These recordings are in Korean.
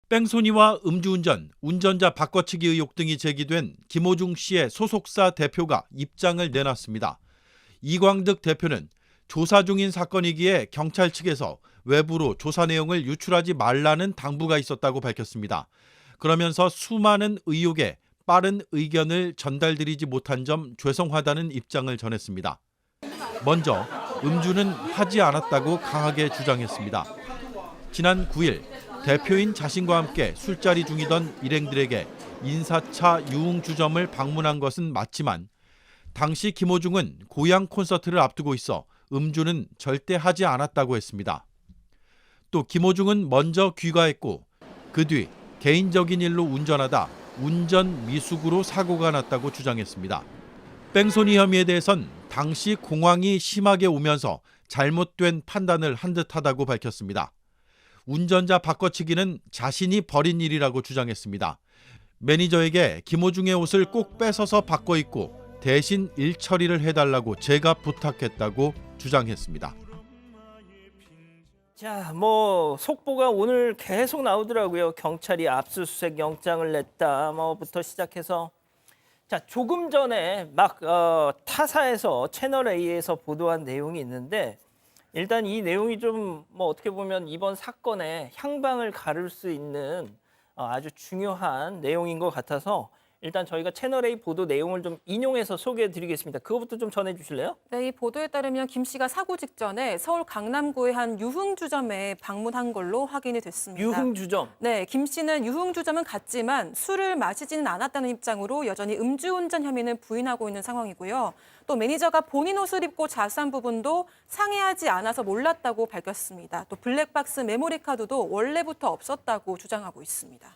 뺑소니와 음주운전, 운전자 바꿔치기 의혹 등이 제기된 김호중 씨의 소속사 대표가 입장을 내놨습니다. 이광득 대표는 조사 중인 사건이기에 경찰 측에서 외부로 조사 내용을 유출하지 말라는 당부가 있었다고 밝혔습니다. 그러면서 수많은 의혹에 빠른 의견을 전달드리지 못한 점 죄송하다는 입장을 전했습니다. 먼저 음주는 하지 않았다고 강하게 주장했습니다. 지난 9일 대표인 자신과 함께 술자리 중이던 일행들에게 인사차 유흥주점을 방문한 것은 맞지만 당시 김호중은 고향 콘서트를 앞두고 있어 음주는 절대 하지 않았다고 했습니다. 또 김호중은 먼저 귀가했고 그 뒤 개인적인 일로 운전하다 운전 미숙으로 사고가 났다고 주장했습니다. 뺑소니 혐의에 대해선 당시 공황이 심하게 오면서 잘못된 판단을 한 듯하다고 밝혔습니다. 운전자 바꿔치기는 자신이 벌인 일이라고 주장했습니다. 매니저에게 김호중의 옷을 꼭 뺏어서 바꿔 입고 대신 일 처리를 해달라고 제가 부탁했다고 주장했습니다. 자, 속보가 오늘 계속 나오더라고요. 경찰이 압수수색 영장을 냈다. 부터 시작해서 자, 조금 전에 타사에서 채널A에서 보도한 내용이 있는데 일단 이 내용이 좀 어떻게 보면 이번 사건의 향방을 가를 수 있는 아주 중요한 내용인 것 같아서 일단 저희가 채널A 보도 내용을 좀 인용해서 소개해 드리겠습니다. 그거부터 좀 전해 주실래요? 네, 이 보도에 따르면 김 씨가 사고 직전에 서울 강남구의 한 유흥주점에 방문한 걸로 확인이 됐습니다. 유흥주점. 네, 김 씨는 유흥주점은 갔지만 술을 마시지는 않았다는 입장으로 여전히 음주운전 혐의는 부인하고 있는 상황이고요. 또 매니저가 본인 옷을 입고 자수한 부분도 상의하지 않아서 몰랐다고 밝혔습니다. 또 블랙박스 메모리 카드도 원래부터 없었다고 주장하고 있습니다.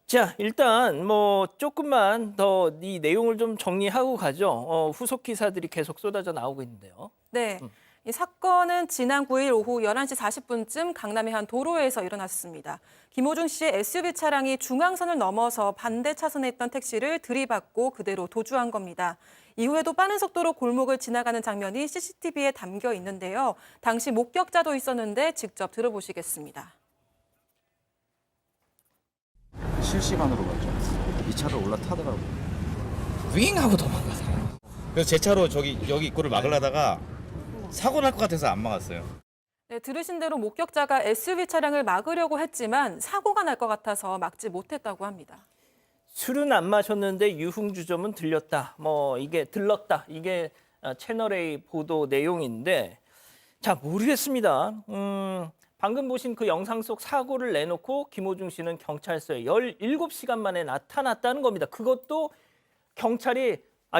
자, 일단 조금만 더 이 내용을 좀 정리하고 가죠. 후속 기사들이 계속 쏟아져 나오고 있는데요. 네. 이 사건은 지난 9일 오후 11시 40분쯤 강남의 한 도로에서 일어났습니다. 김호중 씨의 SUV 차량이 중앙선을 넘어서 반대 차선에 있던 택시를 들이받고 그대로 도주한 겁니다. 이후에도 빠른 속도로 골목을 지나가는 장면이 CCTV에 담겨 있는데요. 당시 목격자도 있었는데 직접 들어보시겠습니다. 실시간으로 봤죠. 이 차를 올라타더라고요. 윙 하고 도망가더라고요. 그래서 제 차로 여기 입구를 막으려다가 사고 날 것 같아서 안 막았어요. 네, 들으신 대로 목격자가 SUV 차량을 막으려고 했지만 사고가 날 것 같아서 막지 못했다고 합니다. 술은 안 마셨는데 유흥주점은 들렀다. 들렀다. 이게 채널A 보도 내용인데 자, 모르겠습니다. 방금 보신 그 영상 속 사고를 내놓고 김호중 씨는 경찰서에 17시간 만에 나타났다는 겁니다. 그것도 경찰이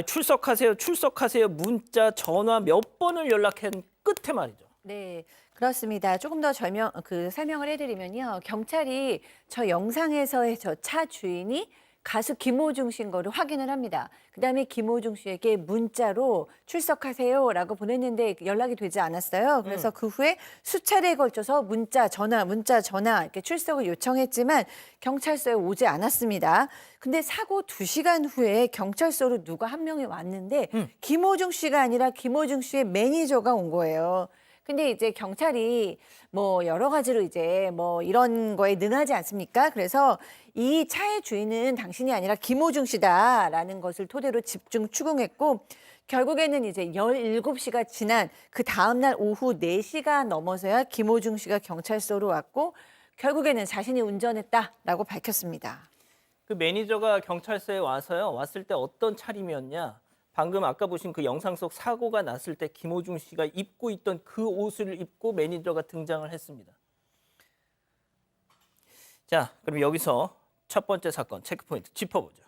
출석하세요 문자, 전화 몇 번을 연락한 끝에 말이죠. 네, 그렇습니다. 조금 더 설명을 해드리면요. 경찰이 저 영상에서의 저 차 주인이 가수 김호중 씨인 거를 확인을 합니다. 그다음에 김호중 씨에게 문자로 출석하세요라고 보냈는데 연락이 되지 않았어요. 그래서 그 후에 수차례에 걸쳐서 문자, 전화 이렇게 출석을 요청했지만 경찰서에 오지 않았습니다. 근데 사고 2시간 후에 경찰서로 누가 한 명이 왔는데 김호중 씨가 아니라 김호중 씨의 매니저가 온 거예요. 근데 이제 경찰이 여러 가지로 이제 이런 거에 능하지 않습니까? 그래서 이 차의 주인은 당신이 아니라 김호중 씨다라는 것을 토대로 집중 추궁했고 결국에는 이제 17시가 지난 그 다음날 오후 4시가 넘어서야 김호중 씨가 경찰서로 왔고 결국에는 자신이 운전했다라고 밝혔습니다. 그 매니저가 경찰서에 왔을 때 어떤 차림이었냐? 방금 아까 보신 그 영상 속 사고가 났을 때 김호중 씨가 입고 있던 그 옷을 입고 매니저가 등장을 했습니다. 자, 그럼 여기서 첫 번째 사건 체크포인트 짚어보죠.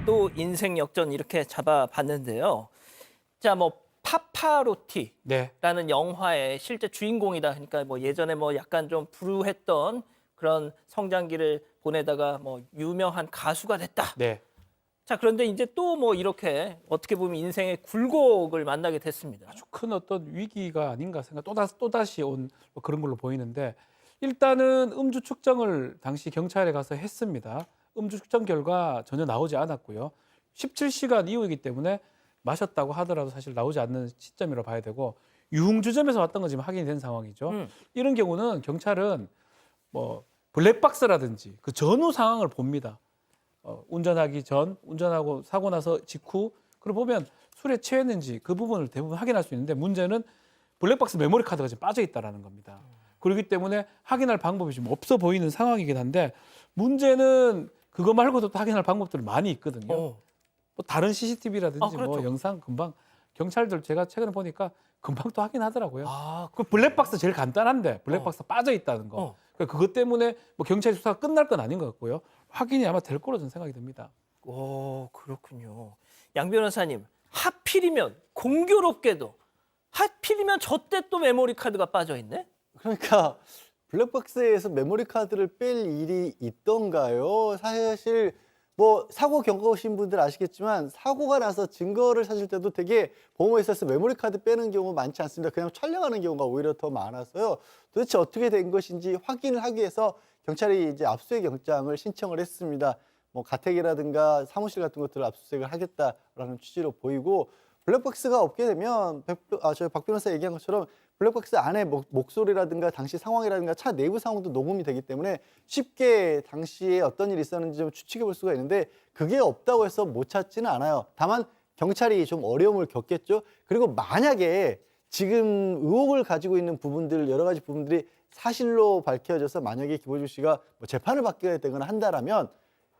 또 인생 역전 이렇게 잡아봤는데요. 자, 파파로티라는 영화의 실제 주인공이다. 그러니까 예전에 약간 좀 불우했던 그런 성장기를 보내다가 유명한 가수가 됐다. 네. 자, 그런데 이제 또 이렇게 어떻게 보면 인생의 굴곡을 만나게 됐습니다. 아주 큰 어떤 위기가 아닌가 생각. 또다시 온 그런 걸로 보이는데 일단은 음주 측정을 당시 경찰에 가서 했습니다. 음주 측정 결과 전혀 나오지 않았고요. 17시간 이후이기 때문에 마셨다고 하더라도 사실 나오지 않는 시점이라고 봐야 되고 유흥주점에서 왔던 건 지금 확인이 된 상황이죠. 음. 이런 경우는 경찰은 뭐 블랙박스라든지 그 전후 상황을 봅니다. 운전하기 전, 운전하고 사고 나서 직후, 그걸 보면 술에 취했는지 그 부분을 대부분 확인할 수 있는데 문제는 블랙박스 메모리 카드가 지금 빠져 있다라는 겁니다. 그렇기 때문에 확인할 방법이 지금 없어 보이는 상황이긴 한데 문제는 그거 말고도 또 확인할 방법들이 많이 있거든요. 어. 뭐 다른 CCTV라든지 아, 그렇죠. 뭐 영상 금방 경찰들 제가 최근에 보니까 금방 또 확인하더라고요. 아, 그 블랙박스 제일 간단한데 블랙박스 빠져 있다는 거. 어. 그러니까 그것 때문에 뭐 경찰 수사가 끝날 건 아닌 것 같고요. 확인이 아마 될 거로 저는 생각이 듭니다. 오, 그렇군요. 양 변호사님, 하필이면 공교롭게도 하필이면 저때 또 메모리 카드가 빠져 있네? 그러니까 블랙박스에서 메모리 카드를 뺄 일이 있던가요? 사실 뭐 사고 겪으신 분들 아시겠지만 사고가 나서 증거를 찾을 때도 되게 보험회사에서 메모리 카드 빼는 경우 많지 않습니다. 그냥 촬영하는 경우가 오히려 더 많아서요. 도대체 어떻게 된 것인지 확인을 하기 위해서 경찰이 이제 압수수색 영장을 신청을 했습니다. 뭐 가택이라든가 사무실 같은 것들을 압수수색을 하겠다라는 취지로 보이고 블랙박스가 없게 되면 저희 박 변호사 얘기한 것처럼 블랙박스 안에 목소리라든가 당시 상황이라든가 차 내부 상황도 녹음이 되기 때문에 쉽게 당시에 어떤 일이 있었는지 좀 추측해 볼 수가 있는데 그게 없다고 해서 못 찾지는 않아요. 다만 경찰이 좀 어려움을 겪겠죠. 그리고 만약에 지금 의혹을 가지고 있는 부분들 여러 가지 부분들이 사실로 밝혀져서 만약에 김호중 씨가 뭐 재판을 받게 되거나 한다라면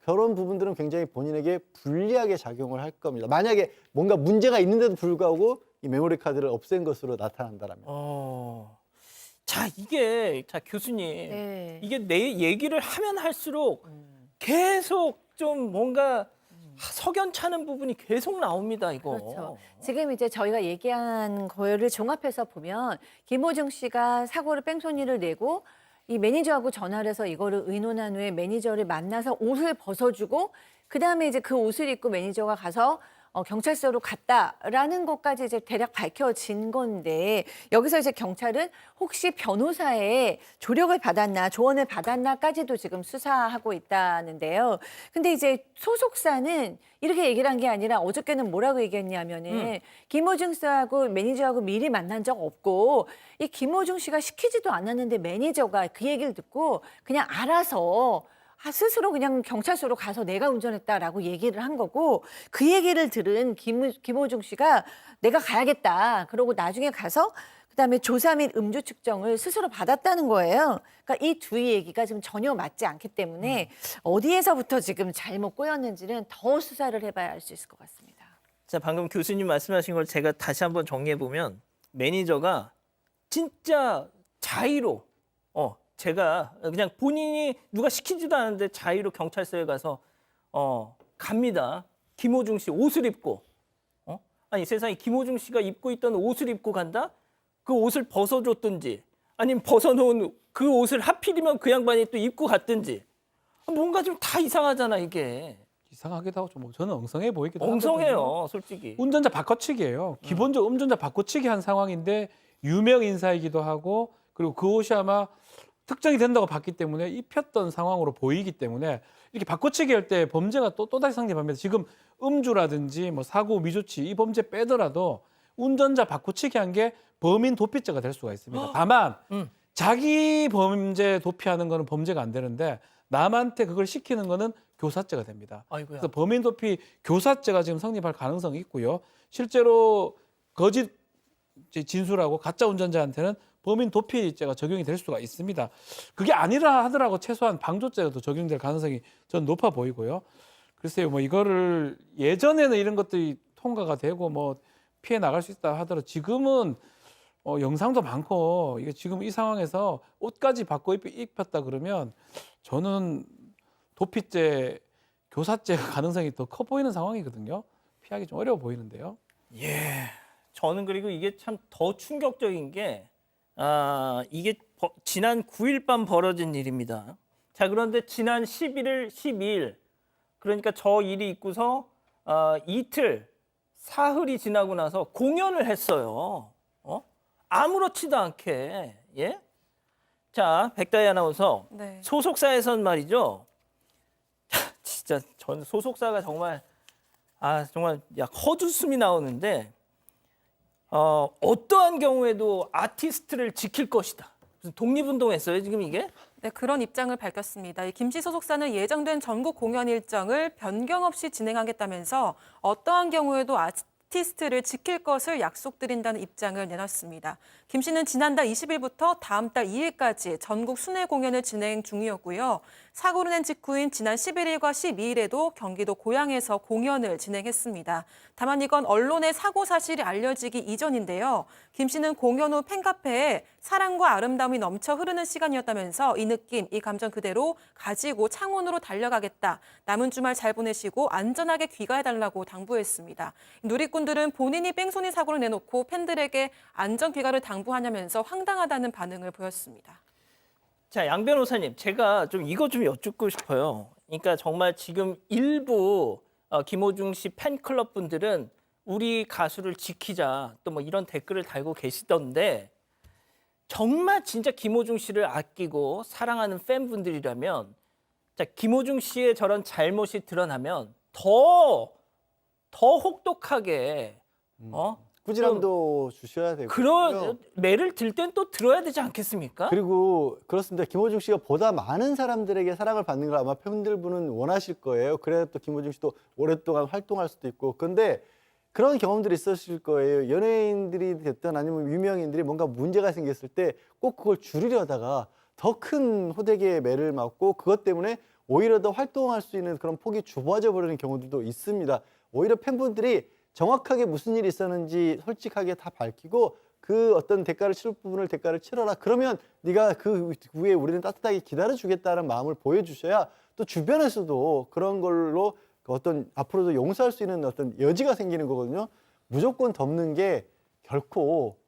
그런 부분들은 굉장히 본인에게 불리하게 작용을 할 겁니다. 만약에 뭔가 문제가 있는데도 불구하고 이 메모리 카드를 없앤 것으로 나타난다라면. 자, 자, 교수님. 네. 이게 내 얘기를 하면 할수록 계속 좀 뭔가 석연찮은 부분이 계속 나옵니다, 이거. 그렇죠. 지금 이제 저희가 얘기한 거를 종합해서 보면 김호중 씨가 사고를 뺑소니를 내고 이 매니저하고 전화를 해서 이거를 의논한 후에 매니저를 만나서 옷을 벗어주고 그다음에 이제 그 옷을 입고 매니저가 가서 경찰서로 갔다라는 것까지 이제 대략 밝혀진 건데 여기서 이제 경찰은 혹시 변호사의 조력을 받았나 조언을 받았나까지도 지금 수사하고 있다는데요. 근데 이제 소속사는 이렇게 얘기를 한 게 아니라 어저께는 뭐라고 얘기했냐면은 김호중 씨하고 매니저하고 미리 만난 적 없고 이 김호중 씨가 시키지도 않았는데 매니저가 그 얘기를 듣고 그냥 알아서 스스로 그냥 경찰서로 가서 내가 운전했다라고 얘기를 한 거고 그 얘기를 들은 김호중 씨가 내가 가야겠다. 그러고 나중에 가서 그다음에 조사 및 음주 측정을 스스로 받았다는 거예요. 그러니까 이 두 얘기가 지금 전혀 맞지 않기 때문에 어디에서부터 지금 잘못 꼬였는지는 더 수사를 해봐야 알 수 있을 것 같습니다. 자, 방금 교수님 말씀하신 걸 제가 다시 한번 정리해 보면 매니저가 진짜 자의로 제가 그냥 본인이 누가 시키지도 않았는데 자의로 경찰서에 가서 갑니다. 김호중 씨 옷을 입고 아니 세상에 김호중 씨가 입고 있던 옷을 입고 간다? 그 옷을 벗어줬든지 아니면 벗어놓은 그 옷을 하필이면 그 양반이 또 입고 갔든지 뭔가 좀 다 이상하잖아 이게. 이상하기도 하고 좀 저는 엉성해 보이기도 엉성해요 하거든요. 솔직히. 운전자 바꿔치기예요. 기본적으로 운전자 바꿔치기 한 상황인데 유명 인사이기도 하고 그리고 그 옷이 아마 특정이 된다고 봤기 때문에 입혔던 상황으로 보이기 때문에 이렇게 바꿔치기 할 때 범죄가 또다시 성립합니다. 지금 음주라든지 뭐 사고 미조치 이 범죄 빼더라도 운전자 바꿔치기 한 게 범인 도피죄가 될 수가 있습니다. 다만 자기 범죄 도피하는 거는 범죄가 안 되는데 남한테 그걸 시키는 거는 교사죄가 됩니다. 아이고야. 그래서 범인 도피 교사죄가 지금 성립할 가능성이 있고요. 실제로 거짓 진술하고 가짜 운전자한테는 범인 도피죄가 적용이 될 수가 있습니다. 그게 아니라 하더라도 최소한 방조죄도 적용될 가능성이 저는 높아 보이고요. 글쎄요, 뭐 이거를 예전에는 이런 것들이 통과가 되고 뭐 피해 나갈 수 있다 하더라도 지금은 영상도 많고 이게 지금 이 상황에서 옷까지 바꿔 입혔다 그러면 저는 도피죄, 교사죄 가능성이 더 커 보이는 상황이거든요. 피하기 좀 어려워 보이는데요. 예. 저는 그리고 이게 참 더 충격적인 게 이게 지난 9일 밤 벌어진 일입니다. 자, 그런데 지난 11일, 12일 그러니까 저 일이 있고서 이틀 사흘이 지나고 나서 공연을 했어요. 아무렇지도 않게. 예? 자, 백다희 아나운서. 네. 소속사에선 말이죠. 진짜 전 소속사가 정말 정말 약 헛웃음이 나오는데 어떠한 경우에도 아티스트를 지킬 것이다. 무슨 독립운동했어요 지금 이게? 네, 그런 입장을 밝혔습니다. 이 김씨 소속사는 예정된 전국 공연 일정을 변경 없이 진행하겠다면서 어떠한 경우에도 아티스트를 지킬 것을 약속드린다는 입장을 내놨습니다. 김 씨는 지난달 20일부터 다음 달 2일까지 전국 순회 공연을 진행 중이었고요. 사고를 낸 직후인 지난 11일과 12일에도 경기도 고양에서 공연을 진행했습니다. 다만 이건 언론에 사고 사실이 알려지기 이전인데요. 김 씨는 공연 후 팬카페에 사랑과 아름다움이 넘쳐 흐르는 시간이었다면서 이 느낌, 이 감정 그대로 가지고 창원으로 달려가겠다. 남은 주말 잘 보내시고 안전하게 귀가해달라고 당부했습니다. 누리꾼들은 본인이 뺑소니 사고를 내놓고 팬들에게 안전 귀가를 당부하냐면서 황당하다는 반응을 보였습니다. 자, 양 변호사님, 제가 좀 이거 좀 여쭙고 싶어요. 그러니까 정말 지금 일부 김호중 씨 팬클럽 분들은 우리 가수를 지키자 또 뭐 이런 댓글을 달고 계시던데 정말 진짜 김호중 씨를 아끼고 사랑하는 팬분들이라면 자, 김호중 씨의 저런 잘못이 드러나면 더 혹독하게 꾸지람도 주셔야 되고요. 그런 매를 들 땐 또 들어야 되지 않겠습니까? 그리고 그렇습니다. 김호중 씨가 보다 많은 사람들에게 사랑을 받는 걸 아마 팬들분은 원하실 거예요. 그래야 또 김호중 씨도 오랫동안 활동할 수도 있고. 그런데 그런 경험들이 있으실 거예요. 연예인들이 됐든 아니면 유명인들이 뭔가 문제가 생겼을 때 꼭 그걸 줄이려다가 더 큰 호되게 매를 맞고 그것 때문에 오히려 더 활동할 수 있는 그런 폭이 좁아져 버리는 경우들도 있습니다. 오히려 팬분들이 정확하게 무슨 일이 있었는지 솔직하게 다 밝히고 그 어떤 대가를 치를 부분을 대가를 치러라. 그러면 네가 그 후에 우리는 따뜻하게 기다려주겠다는 마음을 보여주셔야 또 주변에서도 그런 걸로 어떤 앞으로도 용서할 수 있는 어떤 여지가 생기는 거거든요. 무조건 덮는 게 결코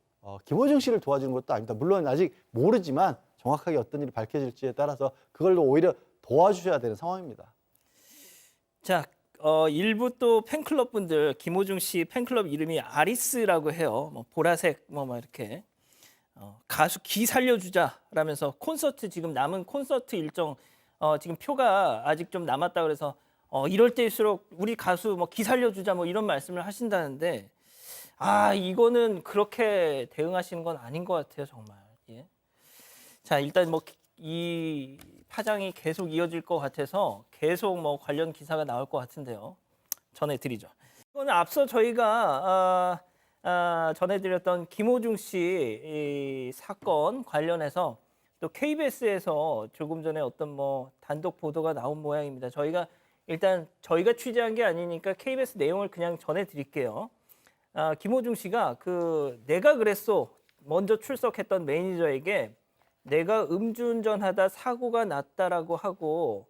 김호중 씨를 도와주는 것도 아닙니다. 물론 아직 모르지만 정확하게 어떤 일이 밝혀질지에 따라서 그걸로 오히려 도와주셔야 되는 상황입니다. 자, 일부 또 팬클럽 분들 김호중 씨 팬클럽 이름이 아리스라고 해요. 뭐 보라색 뭐 이렇게 가수 기 살려주자라면서 콘서트 지금 남은 콘서트 일정 지금 표가 아직 좀 남았다 그래서 이럴 때일수록 우리 가수 뭐 기 살려주자 뭐 이런 말씀을 하신다는데 이거는 그렇게 대응하시는 건 아닌 것 같아요 정말. 예. 자 일단 뭐 이 파장이 계속 이어질 것 같아서 계속 뭐 관련 기사가 나올 것 같은데요. 전해드리죠. 이거는 앞서 저희가 전해드렸던 김호중 씨 사건 관련해서 또 KBS에서 조금 전에 어떤 뭐 단독 보도가 나온 모양입니다. 저희가 취재한 게 아니니까 KBS 내용을 그냥 전해드릴게요. 김호중 씨가 내가 그랬어 먼저 출석했던 매니저에게 내가 음주운전하다 사고가 났다라고 하고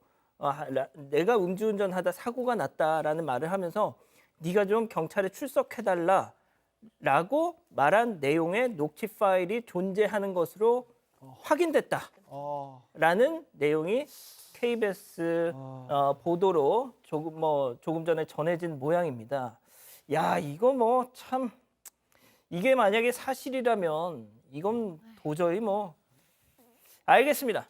내가 음주운전하다 사고가 났다라는 말을 하면서 네가 좀 경찰에 출석해달라라고 말한 내용의 녹취 파일이 존재하는 것으로 확인됐다라는 내용이 KBS 보도로 조금 전에 전해진 모양입니다. 야 이거 뭐 참 이게 만약에 사실이라면 이건 도저히 뭐 알겠습니다.